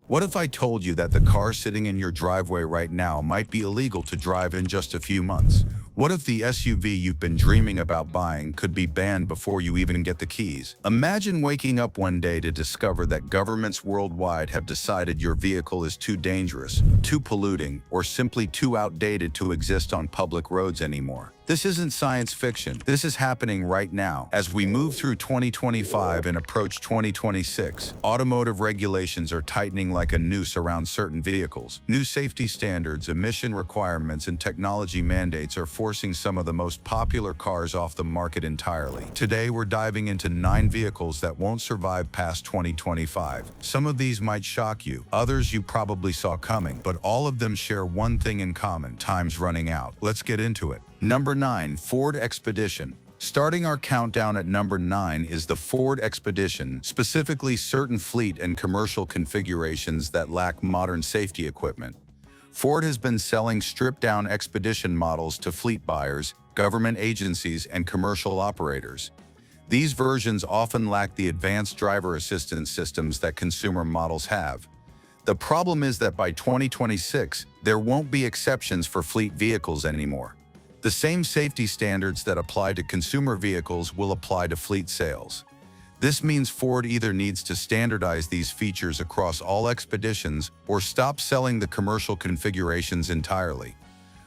What if I told you that the car sitting in your driveway right now might be illegal to drive in just a few months? What if the SUV you've been dreaming about buying could be banned before you even get the keys? Imagine waking up one day to discover that governments worldwide have decided your vehicle is too dangerous, too polluting, or simply too outdated to exist on public roads anymore. This isn't science fiction. This is happening right now. As we move through 2025 and approach 2026, automotive regulations are tightening like a noose around certain vehicles. New safety standards, emission requirements, and technology mandates are forcing some of the most popular cars off the market entirely. Today, we're diving into 9 vehicles that won't survive past 2025. Some of these might shock you, others you probably saw coming, but all of them share one thing in common: time's running out. Let's get into it. Number 9, Ford Expedition. Starting our countdown at number 9 is the Ford Expedition, specifically certain fleet and commercial configurations that lack modern safety equipment. Ford has been selling stripped-down Expedition models to fleet buyers, government agencies, and commercial operators. These versions often lack the advanced driver assistance systems that consumer models have. The problem is that by 2026, there won't be exceptions for fleet vehicles anymore. The same safety standards that apply to consumer vehicles will apply to fleet sales. This means Ford either needs to standardize these features across all Expeditions or stop selling the commercial configurations entirely.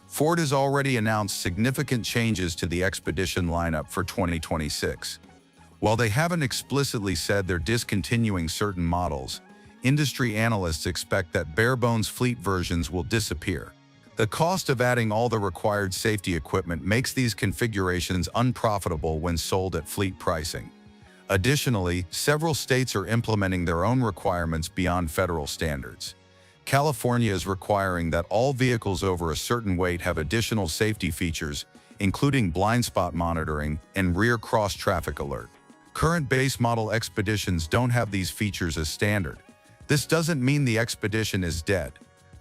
Ford has already announced significant changes to the Expedition lineup for 2026. While they haven't explicitly said they're discontinuing certain models, industry analysts expect that bare-bones fleet versions will disappear. The cost of adding all the required safety equipment makes these configurations unprofitable when sold at fleet pricing. Additionally, several states are implementing their own requirements beyond federal standards. California is requiring that all vehicles over a certain weight have additional safety features, including blind spot monitoring and rear cross-traffic alert. Current base model Expeditions don't have these features as standard. This doesn't mean the Expedition is dead.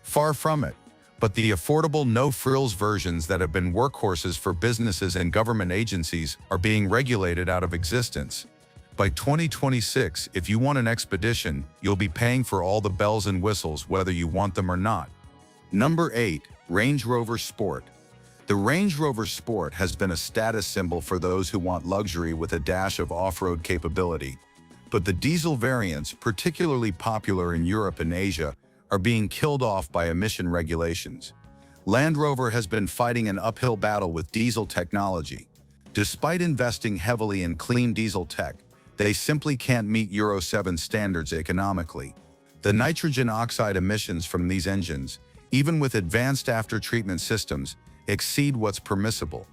Far from it. But the affordable no-frills versions that have been workhorses for businesses and government agencies are being regulated out of existence. By 2026, if you want an Expedition, you'll be paying for all the bells and whistles whether you want them or not. Number 8, Range Rover Sport. The Range Rover Sport has been a status symbol for those who want luxury with a dash of off-road capability. But the diesel variants, particularly popular in Europe and Asia, are being killed off by emission regulations. Land Rover has been fighting an uphill battle with diesel technology. Despite investing heavily in clean diesel tech, they simply can't meet Euro 7 standards economically. The nitrogen oxide emissions from these engines, even with advanced after-treatment systems, exceed what's permissible.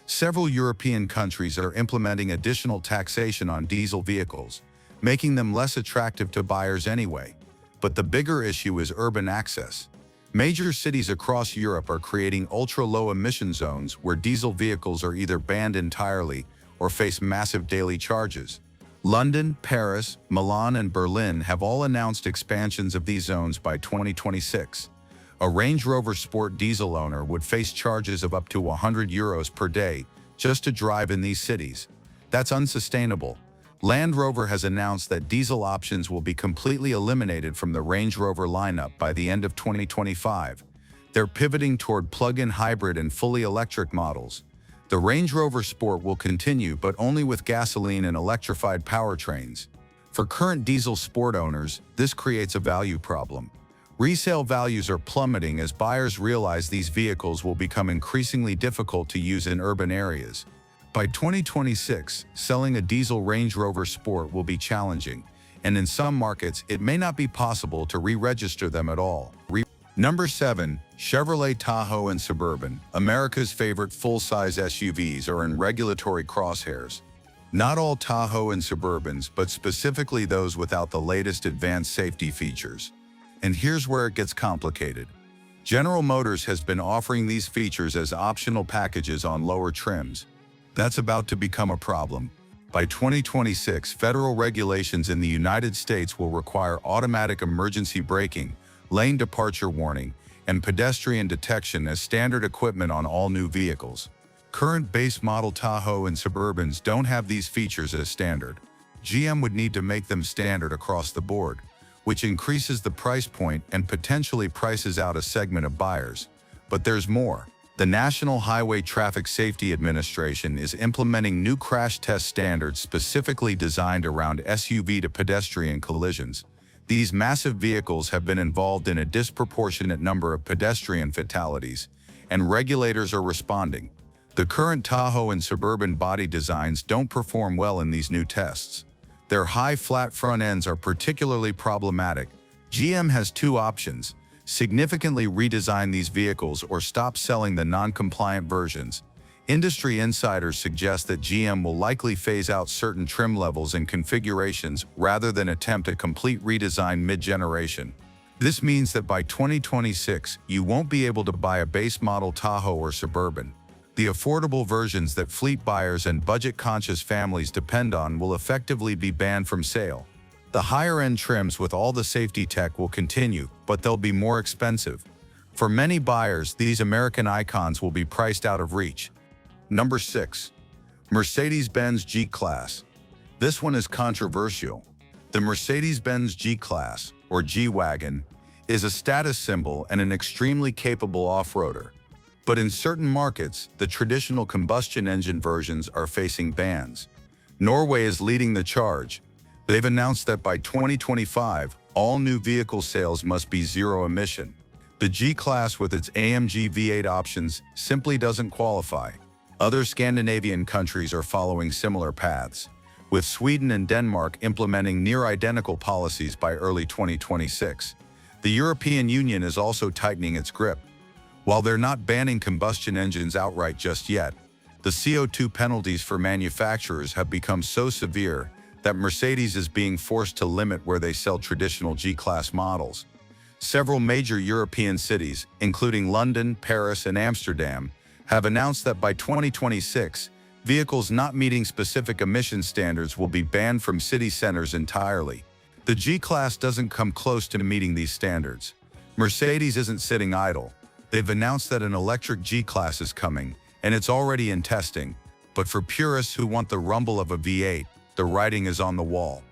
Several European countries are implementing additional taxation on diesel vehicles, making them less attractive to buyers anyway. But the bigger issue is urban access. Major cities across Europe are creating ultra-low emission zones where diesel vehicles are either banned entirely or face massive daily charges. London, Paris, Milan, and Berlin have all announced expansions of these zones by 2026. A Range Rover Sport diesel owner would face charges of up to €100 per day just to drive in these cities. That's unsustainable. Land Rover has announced that diesel options will be completely eliminated from the Range Rover lineup by the end of 2025. They're pivoting toward plug-in hybrid and fully electric models. The Range Rover Sport will continue, but only with gasoline and electrified powertrains. For current diesel Sport owners, this creates a value problem. Resale values are plummeting as buyers realize these vehicles will become increasingly difficult to use in urban areas. By 2026, selling a diesel Range Rover Sport will be challenging, and in some markets, it may not be possible to re-register them at all. Number 7, Chevrolet Tahoe and Suburban. America's favorite full-size SUVs are in regulatory crosshairs. Not all Tahoe and Suburbans, but specifically those without the latest advanced safety features. And here's where it gets complicated. General Motors has been offering these features as optional packages on lower trims. That's about to become a problem. By 2026, federal regulations in the United States will require automatic emergency braking, lane departure warning, and pedestrian detection as standard equipment on all new vehicles. Current base model Tahoe and Suburbans don't have these features as standard. GM would need to make them standard across the board, which increases the price point and potentially prices out a segment of buyers. But there's more. The National Highway Traffic Safety Administration is implementing new crash test standards specifically designed around SUV to pedestrian collisions. These massive vehicles have been involved in a disproportionate number of pedestrian fatalities, and regulators are responding. The current Tahoe and Suburban body designs don't perform well in these new tests. Their high flat front ends are particularly problematic. GM has two options: significantly redesign these vehicles or stop selling the non-compliant versions. Industry insiders suggest that GM will likely phase out certain trim levels and configurations rather than attempt a complete redesign mid-generation. This means that by 2026, you won't be able to buy a base model Tahoe or Suburban. The affordable versions that fleet buyers and budget-conscious families depend on will effectively be banned from sale. The higher-end trims with all the safety tech will continue, but they'll be more expensive. For many buyers, these American icons will be priced out of reach. Number 6. Mercedes-Benz G-Class. This one is controversial. The Mercedes-Benz G-Class, or G-Wagon, is a status symbol and an extremely capable off-roader. But in certain markets, the traditional combustion engine versions are facing bans. Norway is leading the charge. They've announced that by 2025, all new vehicle sales must be zero emission. The G-Class with its AMG V8 options simply doesn't qualify. Other Scandinavian countries are following similar paths, with Sweden and Denmark implementing near-identical policies by early 2026. The European Union is also tightening its grip. While they're not banning combustion engines outright just yet, the CO2 penalties for manufacturers have become so severe that Mercedes is being forced to limit where they sell traditional G-Class models. Several major European cities, including London, Paris, and Amsterdam, have announced that by 2026, vehicles not meeting specific emission standards will be banned from city centers entirely. The G-Class doesn't come close to meeting these standards. Mercedes isn't sitting idle. They've announced that an electric G-Class is coming, and it's already in testing. But for purists who want the rumble of a V8, the writing is on the wall.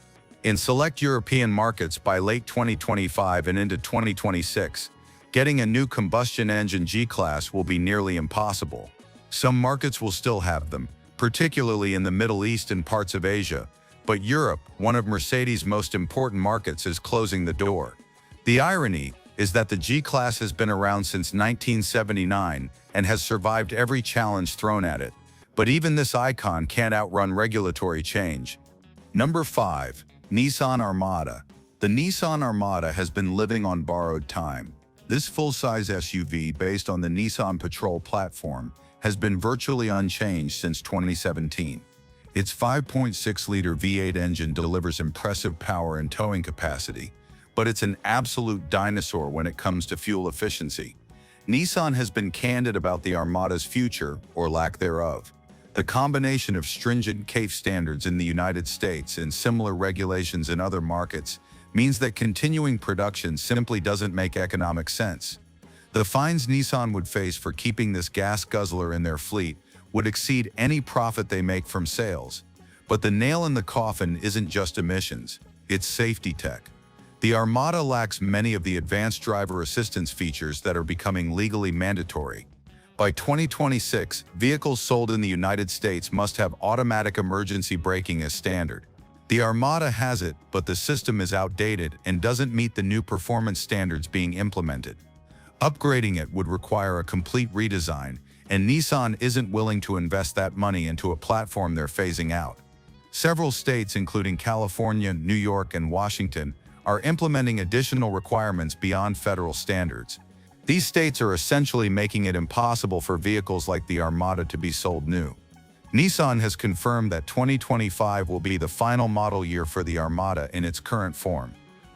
In select European markets by late 2025 and into 2026, getting a new combustion engine G-Class will be nearly impossible. Some markets will still have them, particularly in the Middle East and parts of Asia, but Europe, one of Mercedes' most important markets, is closing the door. The irony is that the G-Class has been around since 1979 and has survived every challenge thrown at it. But even this icon can't outrun regulatory change. Number 5. Nissan Armada. The Nissan Armada has been living on borrowed time. This full-size SUV based on the Nissan Petrol platform has been virtually unchanged since 2017. Its 5.6-liter V8 engine delivers impressive power and towing capacity, but it's an absolute dinosaur when it comes to fuel efficiency. Nissan has been candid about the Armada's future, or lack thereof. The combination of stringent CAFE standards in the United States and similar regulations in other markets means that continuing production simply doesn't make economic sense. The fines Nissan would face for keeping this gas guzzler in their fleet would exceed any profit they make from sales. But the nail in the coffin isn't just emissions, it's safety tech. The Armada lacks many of the advanced driver assistance features that are becoming legally mandatory. By 2026, vehicles sold in the United States must have automatic emergency braking as standard. The Armada has it, but the system is outdated and doesn't meet the new performance standards being implemented. Upgrading it would require a complete redesign, and Nissan isn't willing to invest that money into a platform they're phasing out. Several states, including California, New York, and Washington, are implementing additional requirements beyond federal standards. These states are essentially making it impossible for vehicles like the Armada to be sold new. Nissan has confirmed that 2025 will be the final model year for the Armada in its current form.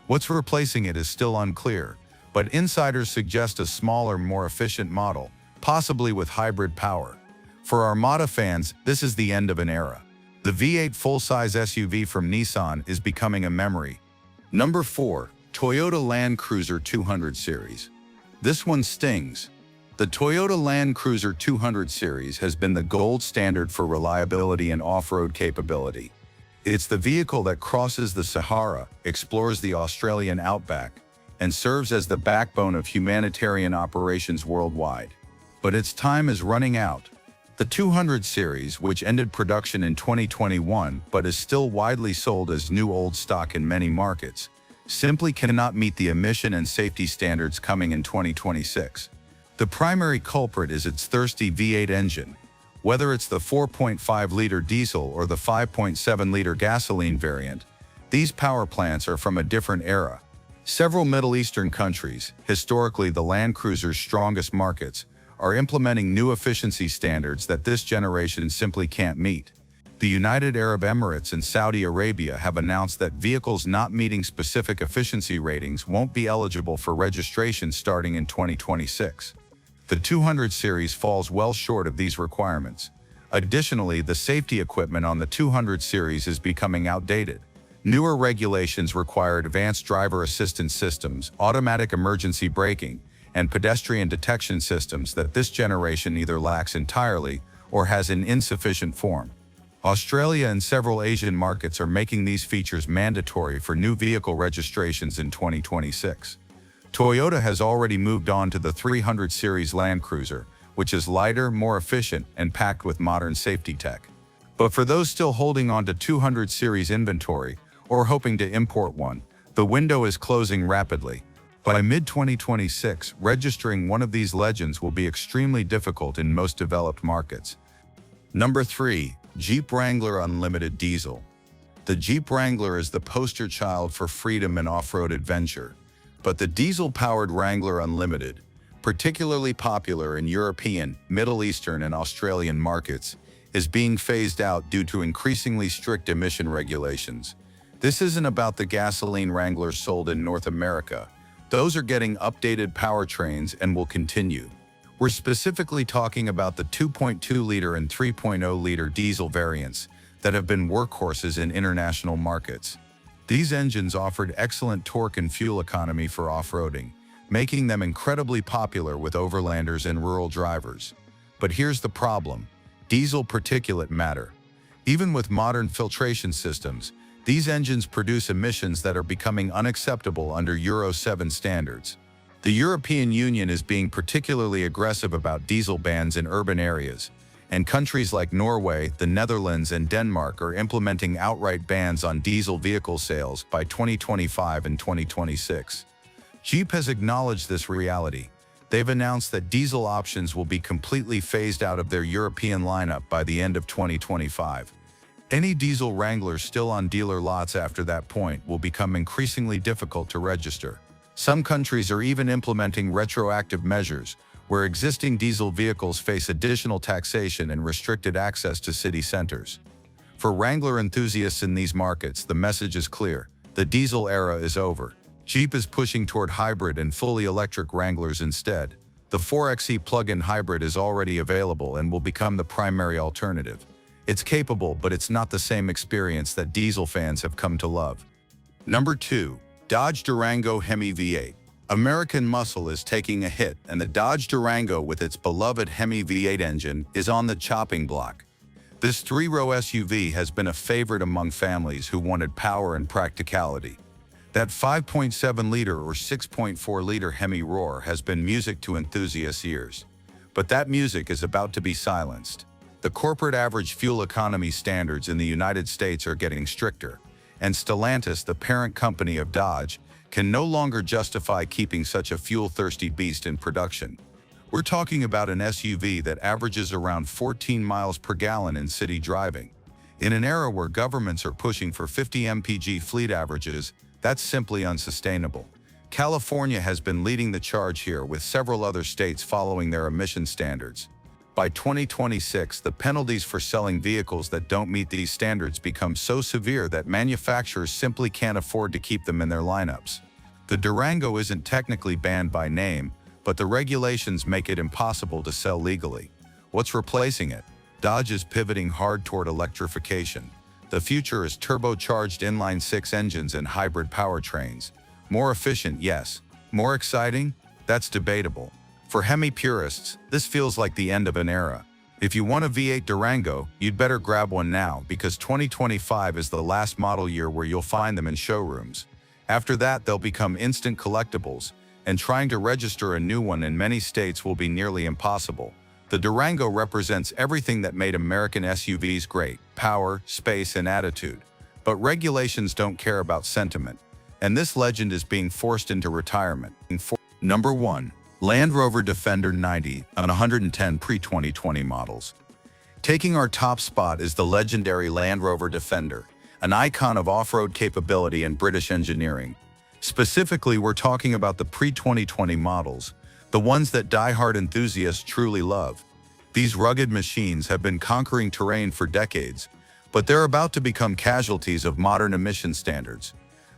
What's replacing it is still unclear, but insiders suggest a smaller, more efficient model, possibly with hybrid power. For Armada fans, this is the end of an era. The V8 full-size SUV from Nissan is becoming a memory. Number 4. Toyota Land Cruiser 200 Series. This one stings. The Toyota Land Cruiser 200 Series has been the gold standard for reliability and off-road capability. It's the vehicle that crosses the Sahara, explores the Australian outback, and serves as the backbone of humanitarian operations worldwide. But its time is running out. The 200 series, which ended production in 2021 but is still widely sold as new old stock in many markets, simply cannot meet the emission and safety standards coming in 2026. The primary culprit is its thirsty V8 engine. Whether it's the 4.5-liter diesel or the 5.7-liter gasoline variant, these power plants are from a different era. Several Middle Eastern countries, historically the Land Cruiser's strongest markets, are implementing new efficiency standards that this generation simply can't meet. The United Arab Emirates and Saudi Arabia have announced that vehicles not meeting specific efficiency ratings won't be eligible for registration starting in 2026. The 200 series falls well short of these requirements. Additionally, the safety equipment on the 200 series is becoming outdated. Newer regulations require advanced driver assistance systems, automatic emergency braking, and pedestrian detection systems that this generation either lacks entirely or has in insufficient form. Australia and several Asian markets are making these features mandatory for new vehicle registrations in 2026. Toyota has already moved on to the 300 series Land Cruiser, which is lighter, more efficient, and packed with modern safety tech. But for those still holding on to 200 series inventory, or hoping to import one, the window is closing rapidly. By mid-2026, registering one of these legends will be extremely difficult in most developed markets. Number 3. Jeep Wrangler Unlimited Diesel. The Jeep Wrangler is the poster child for freedom and off-road adventure, but the diesel-powered Wrangler Unlimited, particularly popular in European, Middle Eastern, and Australian markets, is being phased out due to increasingly strict emission regulations. This isn't about the gasoline Wranglers sold in North America. Those are getting updated powertrains and will continue. We're specifically talking about the 2.2-liter and 3.0-liter diesel variants that have been workhorses in international markets. These engines offered excellent torque and fuel economy for off-roading, making them incredibly popular with overlanders and rural drivers. But here's the problem: diesel particulate matter. Even with modern filtration systems, these engines produce emissions that are becoming unacceptable under Euro 7 standards. The European Union is being particularly aggressive about diesel bans in urban areas, and countries like Norway, the Netherlands, and Denmark are implementing outright bans on diesel vehicle sales by 2025 and 2026. Jeep has acknowledged this reality. They've announced that diesel options will be completely phased out of their European lineup by the end of 2025. Any diesel Wranglers still on dealer lots after that point will become increasingly difficult to register. Some countries are even implementing retroactive measures, where existing diesel vehicles face additional taxation and restricted access to city centers. For Wrangler enthusiasts in these markets, the message is clear: the diesel era is over. Jeep is pushing toward hybrid and fully electric Wranglers instead. The 4xe plug-in hybrid is already available and will become the primary alternative. It's capable, but it's not the same experience that diesel fans have come to love. Number 2. Dodge Durango Hemi V8. American muscle is taking a hit, and the Dodge Durango with its beloved Hemi V8 engine is on the chopping block. This three-row SUV has been a favorite among families who wanted power and practicality. That 5.7-liter or 6.4-liter Hemi roar has been music to enthusiasts' ears. But that music is about to be silenced. The corporate average fuel economy standards in the United States are getting stricter, and Stellantis, the parent company of Dodge, can no longer justify keeping such a fuel-thirsty beast in production. We're talking about an SUV that averages around 14 miles per gallon in city driving. In an era where governments are pushing for 50 mpg fleet averages, that's simply unsustainable. California has been leading the charge here, with several other states following their emission standards. By 2026, the penalties for selling vehicles that don't meet these standards become so severe that manufacturers simply can't afford to keep them in their lineups. The Durango isn't technically banned by name, but the regulations make it impossible to sell legally. What's replacing it? Dodge is pivoting hard toward electrification. The future is turbocharged inline-six engines and hybrid powertrains. More efficient, yes. More exciting? That's debatable. For Hemi purists, this feels like the end of an era. If you want a V8 Durango, you'd better grab one now because 2025 is the last model year where you'll find them in showrooms. After that, they'll become instant collectibles, and trying to register a new one in many states will be nearly impossible. The Durango represents everything that made American SUVs great: power, space, and attitude. But regulations don't care about sentiment, and this legend is being forced into retirement. Number 1. Land Rover Defender 90 and 110 pre-2020 models. Taking our top spot is the legendary Land Rover Defender, an icon of off-road capability and British engineering. Specifically, we're talking about the pre-2020 models, the ones that die-hard enthusiasts truly love. These rugged machines have been conquering terrain for decades, but they're about to become casualties of modern emission standards.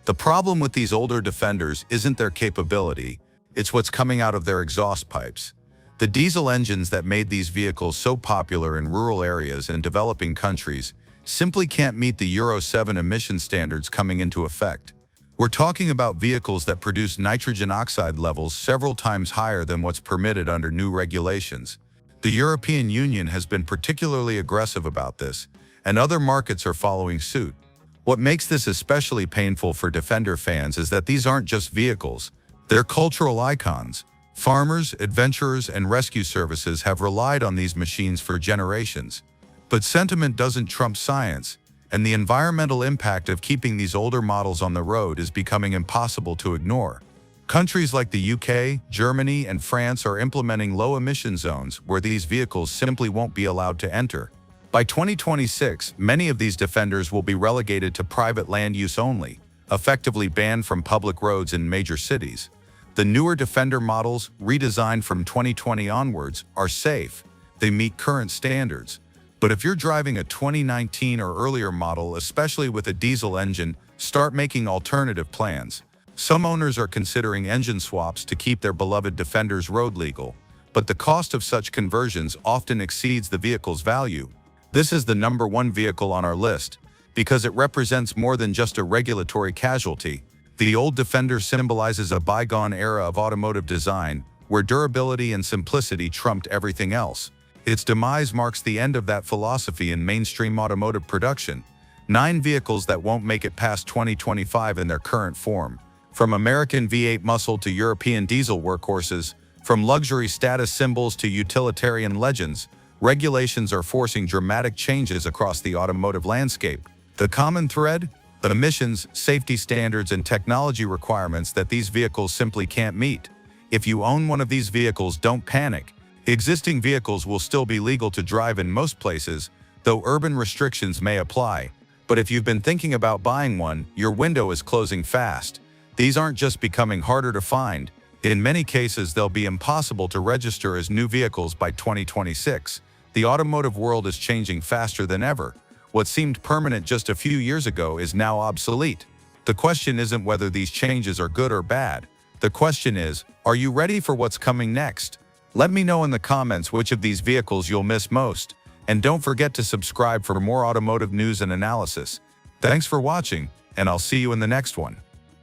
The problem with these older Defenders isn't their capability, it's what's coming out of their exhaust pipes. The diesel engines that made these vehicles so popular in rural areas and developing countries simply can't meet the Euro 7 emission standards coming into effect. We're talking about vehicles that produce nitrogen oxide levels several times higher than what's permitted under new regulations. The European Union has been particularly aggressive about this, and other markets are following suit. What makes this especially painful for Defender fans is that these aren't just vehicles, they're cultural icons. Farmers, adventurers, and rescue services have relied on these machines for generations. But sentiment doesn't trump science, and the environmental impact of keeping these older models on the road is becoming impossible to ignore. Countries like the UK, Germany, and France are implementing low-emission zones where these vehicles simply won't be allowed to enter. By 2026, many of these Defenders will be relegated to private land use only, effectively banned from public roads in major cities. The newer Defender models, redesigned from 2020 onwards, are safe. They meet current standards. But if you're driving a 2019 or earlier model, especially with a diesel engine, start making alternative plans. Some owners are considering engine swaps to keep their beloved Defenders road legal, but the cost of such conversions often exceeds the vehicle's value. This is the number 1 vehicle on our list because it represents more than just a regulatory casualty. The old Defender symbolizes a bygone era of automotive design where durability and simplicity trumped everything else. Its demise marks the end of that philosophy in mainstream automotive production. 9 vehicles that won't make it past 2025 in their current form. From American V8 muscle to European diesel workhorses, from luxury status symbols to utilitarian legends, regulations are forcing dramatic changes across the automotive landscape. The common thread? The emissions, safety standards, and technology requirements that these vehicles simply can't meet. If you own one of these vehicles, don't panic. Existing vehicles will still be legal to drive in most places, though urban restrictions may apply. But if you've been thinking about buying one, your window is closing fast. These aren't just becoming harder to find. In many cases, they'll be impossible to register as new vehicles by 2026. The automotive world is changing faster than ever. What seemed permanent just a few years ago is now obsolete. The question isn't whether these changes are good or bad. The question is, are you ready for what's coming next? Let me know in the comments which of these vehicles you'll miss most. And don't forget to subscribe for more automotive news and analysis. Thanks for watching, and I'll see you in the next one.